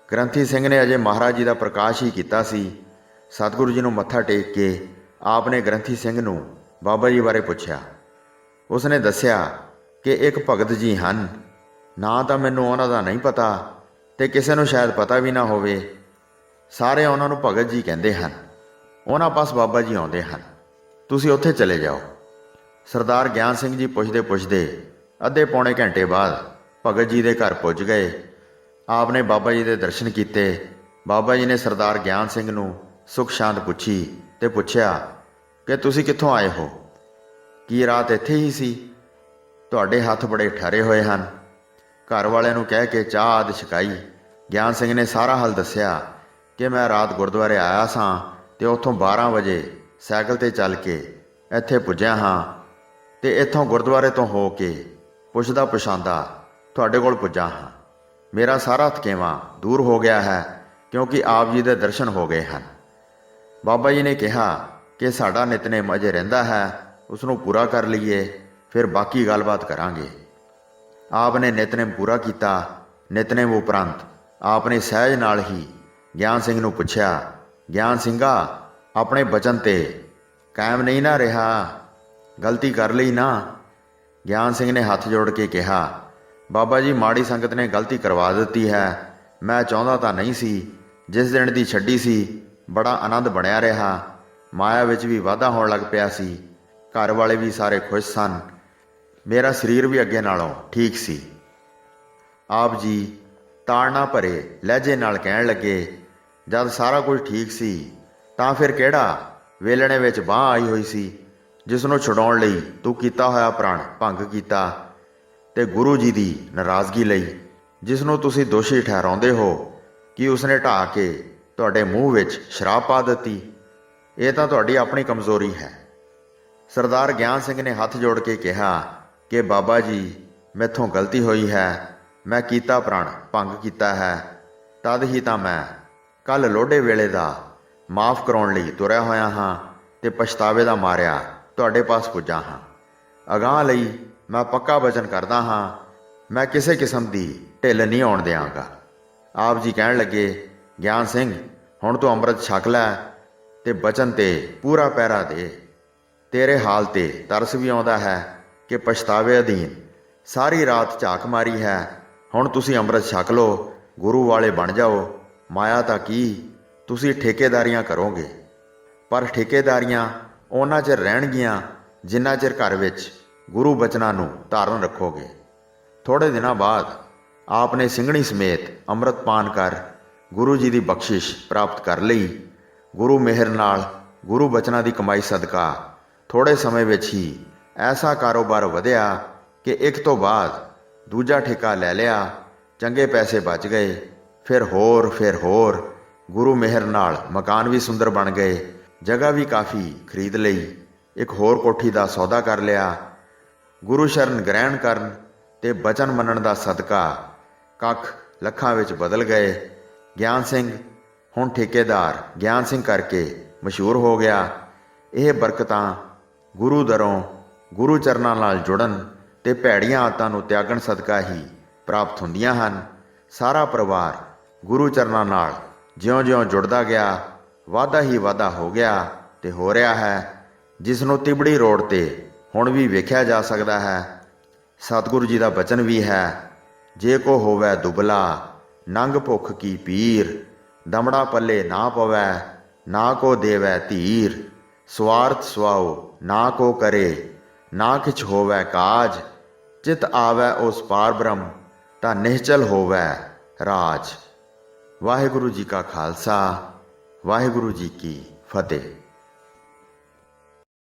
ਗ੍ਰੰਥੀ ਸਿੰਘ ਨੇ ਅਜੇ ਮਹਾਰਾਜ ਜੀ ਦਾ ਪ੍ਰਕਾਸ਼ ਹੀ ਕੀਤਾ ਸੀ। ਸਤਿਗੁਰੂ ਜੀ ਨੂੰ ਮੱਥਾ ਟੇਕ ਕੇ ਆਪ ਨੇ ਗ੍ਰੰਥੀ ਸਿੰਘ ਨੂੰ ਬਾਬਾ ਜੀ ਬਾਰੇ ਪੁੱਛਿਆ। ਉਸ ਨੇ ਦੱਸਿਆ ਕਿ ਇੱਕ ਭਗਤ ਜੀ ਹਨ, ਨਾਂ ਤਾਂ ਮੈਨੂੰ ਉਹਨਾਂ ਦਾ ਨਹੀਂ ਪਤਾ ਤੇ ਕਿਸੇ ਨੂੰ ਸ਼ਾਇਦ ਪਤਾ ਵੀ ਨਾ ਹੋਵੇ। ਸਾਰੇ ਉਹਨਾਂ ਨੂੰ ਭਗਤ ਜੀ ਕਹਿੰਦੇ ਹਨ। ਉਹਨਾਂ ਪਾਸ ਬਾਬਾ ਜੀ ਆਉਂਦੇ ਹਨ, ਤੁਸੀਂ ਉੱਥੇ ਚਲੇ ਜਾਓ। ਸਰਦਾਰ ਗਿਆਨ ਸਿੰਘ ਜੀ ਪੁੱਛਦੇ ਪੁੱਛਦੇ ਅੱਧੇ ਪੌਣੇ ਘੰਟੇ ਬਾਅਦ ਭਗਤ ਜੀ ਦੇ ਘਰ ਪੁੱਜ ਗਏ। ਆਪ ਨੇ ਬਾਬਾ ਜੀ ਦੇ ਦਰਸ਼ਨ ਕੀਤੇ। ਬਾਬਾ ਜੀ ਨੇ ਸਰਦਾਰ ਗਿਆਨ ਸਿੰਘ ਨੂੰ ਸੁੱਖ ਸ਼ਾਂਤ ਪੁੱਛੀ ਤੇ ਪੁੱਛਿਆ ਕਿ ਤੁਸੀਂ ਕਿੱਥੋਂ ਆਏ ਹੋ? ਕੀ ਰਾਤ ਇੱਥੇ ਹੀ ਸੀ? ਤੁਹਾਡੇ ਹੱਥ ਬੜੇ ਠਰੇ ਹੋਏ ਹਨ। ਘਰ ਵਾਲਿਆਂ ਨੂੰ ਕਹਿ ਕੇ ਚਾਹ ਆਦਿ ਛਕਾਈ। ਗਿਆਨ ਸਿੰਘ ਨੇ ਸਾਰਾ ਹਾਲ ਦੱਸਿਆ ਕਿ ਮੈਂ ਰਾਤ ਗੁਰਦੁਆਰੇ ਆਇਆ ਸਾਂ ਤੇ ਉੱਥੋਂ 12 ਵਜੇ ਸਾਈਕਲ 'ਤੇ ਚੱਲ ਕੇ ਇੱਥੇ ਪੁੱਜਿਆ ਹਾਂ ਤੇ ਇੱਥੋਂ ਗੁਰਦੁਆਰੇ ਤੋਂ ਹੋ ਕੇ ਪੁੱਛਦਾ ਪੁਛਾਂਦਾ ਤੁਹਾਡੇ ਕੋਲ ਪੁੱਜਾ ਹਾਂ। ਮੇਰਾ ਸਾਰਾ ਥਕੇਵਾਂ ਦੂਰ ਹੋ ਗਿਆ ਹੈ ਕਿਉਂਕਿ ਆਪ ਜੀ ਦੇ ਦਰਸ਼ਨ ਹੋ ਗਏ ਹਨ। ਬਾਬਾ ਜੀ ਨੇ ਕਿਹਾ ਕਿ ਸਾਡਾ ਨਿਤਨੇਮ ਅਜੇ ਰਹਿੰਦਾ ਹੈ, ਉਸ ਨੂੰ ਪੂਰਾ ਕਰ ਲਈਏ, ਫਿਰ ਬਾਕੀ ਗੱਲਬਾਤ ਕਰਾਂਗੇ। ਆਪ ਨੇ ਨਿਤਨੇਮ ਪੂਰਾ ਕੀਤਾ। ਨਿਤਨੇਮ ਉਪਰੰਤ ਆਪ ਨੇ ਸਹਿਜ ਨਾਲ ਹੀ ਗਿਆਨ ਸਿੰਘ ਨੂੰ ਪੁੱਛਿਆ, ਗਿਆਨ ਸਿੰਘਾ, ਆਪਣੇ ਬਚਨ 'ਤੇ ਕਾਇਮ ਨਹੀਂ ਨਾ ਰਿਹਾ? ਗਲਤੀ ਕਰ ਲਈ ਨਾ? ਗਿਆਨ ਸਿੰਘ ਨੇ ਹੱਥ ਜੋੜ ਕੇ ਕਿਹਾ, ਬਾਬਾ ਜੀ ਮਾੜੀ ਸੰਗਤ ਨੇ ਗਲਤੀ ਕਰਵਾ ਦਿੱਤੀ ਹੈ। ਮੈਂ ਚਾਹੁੰਦਾ ਤਾਂ ਨਹੀਂ ਸੀ। ਜਿਸ ਦਿਨ ਦੀ ਛੱਡੀ ਸੀ ਬੜਾ ਆਨੰਦ ਬਣਿਆ ਰਿਹਾ। ਮਾਇਆ ਵਿੱਚ ਵੀ ਵਾਧਾ ਹੋਣ ਲੱਗ ਪਿਆ ਸੀ। ਘਰ ਵਾਲੇ ਵੀ ਸਾਰੇ ਖੁਸ਼ ਸਨ। ਮੇਰਾ ਸਰੀਰ ਵੀ ਅੱਗੇ ਨਾਲੋਂ ਠੀਕ ਸੀ। ਆਪ ਜੀ ਤਾੜਨਾ ਭਰੇ ਲਹਿਜੇ ਨਾਲ ਕਹਿਣ ਲੱਗੇ, ਜਦ ਸਾਰਾ ਕੁਝ ਠੀਕ ਸੀ ਤਾਂ ਫਿਰ ਕਿਹੜਾ ਵੇਲਣੇ ਵਿੱਚ ਬਾਂਹ ਆਈ ਹੋਈ ਸੀ? ਜਿਸ ਨੂੰ ਛੁਡਾਉਣ ਲਈ ਤੂੰ ਕੀਤਾ ਹੋਇਆ ਪ੍ਰਣ ਭੰਗ ਕੀਤਾ, ਤੇ ਗੁਰੂ ਜੀ ਦੀ ਨਾਰਾਜ਼ਗੀ ਲਈ ਜਿਸ ਨੂੰ ਤੁਸੀਂ ਦੋਸ਼ੀ ਠਹਿਰਾਉਂਦੇ ਹੋ ਕਿ ਉਸਨੇ ਢਾਹ ਕੇ ਤੁਹਾਡੇ ਮੂੰਹ ਵਿੱਚ ਸ਼ਰਾਬ ਪਾ ਦਿੱਤੀ, ਇਹ ਤਾਂ ਤੁਹਾਡੀ ਆਪਣੀ ਕਮਜ਼ੋਰੀ ਹੈ। ਸਰਦਾਰ ਗਿਆਨ ਸਿੰਘ ਨੇ ਹੱਥ ਜੋੜ ਕੇ ਕਿਹਾ ਕਿ ਬਾਬਾ ਜੀ, ਮੈਥੋਂ ਗਲਤੀ ਹੋਈ ਹੈ, ਮੈਂ ਕੀਤਾ ਪ੍ਰਣ ਭੰਗ ਕੀਤਾ ਹੈ। ਤਦ ਹੀ ਤਾਂ ਮੈਂ ਕੱਲ੍ਹ ਲੋਢੇ ਵੇਲੇ ਦਾ ਮਾਫ਼ ਕਰਾਉਣ ਲਈ ਤੁਰਿਆ ਹੋਇਆ ਹਾਂ ਤੇ ਪਛਤਾਵੇ ਦਾ ਮਾਰਿਆ ਤੁਹਾਡੇ ਪਾਸ ਪੁੱਜਾ ਹਾਂ। ਅਗਾਂਹ ਲਈ ਮੈਂ ਪੱਕਾ ਵਚਨ ਕਰਦਾ ਹਾਂ, ਮੈਂ ਕਿਸੇ ਕਿਸਮ ਦੀ ਢਿੱਲ ਨਹੀਂ ਆਉਣ ਦਿਆਂਗਾ। ਆਪ ਜੀ ਕਹਿਣ ਲੱਗੇ, ਗਿਆਨ ਸਿੰਘ, ਹੁਣ ਤੂੰ ਅੰਮ੍ਰਿਤ ਛਕ ਲੈ ਤੇ ਬਚਨ ਤੇ ਪੂਰਾ ਪਹਿਰਾ ਦੇ। ਤੇਰੇ ਹਾਲ ਤੇ ਤਰਸ ਵੀ ਆਉਂਦਾ ਹੈ ਕਿ ਪਛਤਾਵੇ ਅਧੀਨ ਸਾਰੀ ਰਾਤ ਝਾਕ ਮਾਰੀ ਹੈ। ਹੁਣ ਤੁਸੀਂ ਅੰਮ੍ਰਿਤ ਛਕ ਲਓ, ਗੁਰੂ ਵਾਲੇ ਬਣ ਜਾਓ। ਮਾਇਆ ਤਾਂ ਕੀ, ਤੁਸੀਂ ਠੇਕੇਦਾਰੀਆਂ ਕਰੋਗੇ, ਪਰ ਠੇਕੇਦਾਰੀਆਂ ਉਹਨਾਂ ਚਿਰ ਰਹਿਣਗੀਆਂ ਜਿੰਨਾ ਚਿਰ ਘਰ ਵਿੱਚ ਗੁਰੂ ਬਚਨਾਂ ਨੂੰ ਧਾਰਨ ਰੱਖੋਗੇ। ਥੋੜ੍ਹੇ ਦਿਨਾਂ ਬਾਅਦ ਆਪ ਨੇ ਸਿੰਘਣੀ ਸਮੇਤ ਅੰਮ੍ਰਿਤ ਪਾਨ ਕਰ ਗੁਰੂ ਜੀ ਦੀ ਬਖਸ਼ਿਸ਼ ਪ੍ਰਾਪਤ ਕਰ ਲਈ। ਗੁਰੂ ਮਿਹਰ ਨਾਲ ਗੁਰੂ ਬਚਨਾਂ ਦੀ ਕਮਾਈ ਸਦਕਾ ਥੋੜ੍ਹੇ ਸਮੇਂ ਵਿੱਚ ਹੀ ਐਸਾ ਕਾਰੋਬਾਰ ਵਧਿਆ ਕਿ ਇੱਕ ਤੋਂ ਬਾਅਦ ਦੂਜਾ ਠੇਕਾ ਲੈ ਲਿਆ। ਚੰਗੇ ਪੈਸੇ ਬਚ ਗਏ। ਫਿਰ ਹੋਰ ਗੁਰੂ ਮਿਹਰ ਨਾਲ ਮਕਾਨ ਵੀ ਸੁੰਦਰ ਬਣ ਗਏ। ਜਗ੍ਹਾ ਵੀ ਕਾਫੀ ਖਰੀਦ ਲਈ। ਇੱਕ ਹੋਰ ਕੋਠੀ ਦਾ ਸੌਦਾ ਕਰ ਲਿਆ। ਗੁਰੂ ਸ਼ਰਨ ਗ੍ਰਹਿਣ ਕਰਨ ਤੇ ਬਚਨ ਮੰਨਣ ਦਾ ਸਦਕਾ ਕੱਖ ਲੱਖਾਂ ਵਿੱਚ ਬਦਲ ਗਏ। ਗਿਆਨ ਸਿੰਘ ਹੁਣ ਠੇਕੇਦਾਰ ਗਿਆਨ ਸਿੰਘ ਕਰਕੇ ਮਸ਼ਹੂਰ ਹੋ ਗਿਆ। ਇਹ ਬਰਕਤਾਂ ਗੁਰੂ ਦਰੋਂ ਗੁਰੂ ਚਰਨਾਂ ਨਾਲ ਜੁੜਨ ਤੇ ਭੈੜੀਆਂ ਆਦਤਾਂ ਨੂੰ ਤਿਆਗਣ ਸਦਕਾ ਹੀ ਪ੍ਰਾਪਤ ਹੁੰਦੀਆਂ ਹਨ। ਸਾਰਾ ਪਰਿਵਾਰ ਗੁਰੂ ਚਰਨਾਂ ਨਾਲ ਜਿਉਂ-ਜਿਉਂ ਜੁੜਦਾ ਗਿਆ, ਵਾਧਾ ਹੀ ਵਾਧਾ ਹੋ ਗਿਆ ਤੇ ਹੋ ਰਿਹਾ ਹੈ, ਜਿਸ ਨੂੰ ਤਿਬੜੀ ਰੋਡ ਤੇ ਹੁਣ ਵੀ ਵੇਖਿਆ ਜਾ ਸਕਦਾ ਹੈ। ਸਤਿਗੁਰੂ ਜੀ ਦਾ ਬਚਨ ਵੀ ਹੈ, ਜੇ ਕੋ ਹੋਵੈ ਦੁਬਲਾ ਨੰਗ ਭੁੱਖ ਕੀ ਪੀਰ, ਦਮੜਾ ਪੱਲੇ ਨਾ ਪਵੈ ਨਾ ਕੋ ਦੇਵੈ ਧੀਰ, ਸਵਾਰਥ ਸੁਆਓ ਨਾ ਕੋ ਕਰੇ ਨਾ ਕਿਛ ਹੋਵੈ ਕਾਜ, ਚਿਤ ਆਵੈ ਉਸ ਪਾਰ ਬ੍ਰਹਮ ਤਾਂ ਨਿਹਚਲ ਹੋਵੈ ਰਾਜ। ਵਾਹਿਗੁਰੂ ਜੀ ਕਾ ਖਾਲਸਾ, ਵਾਹਿਗੁਰੂ ਜੀ ਕੀ ਫਤਿਹ।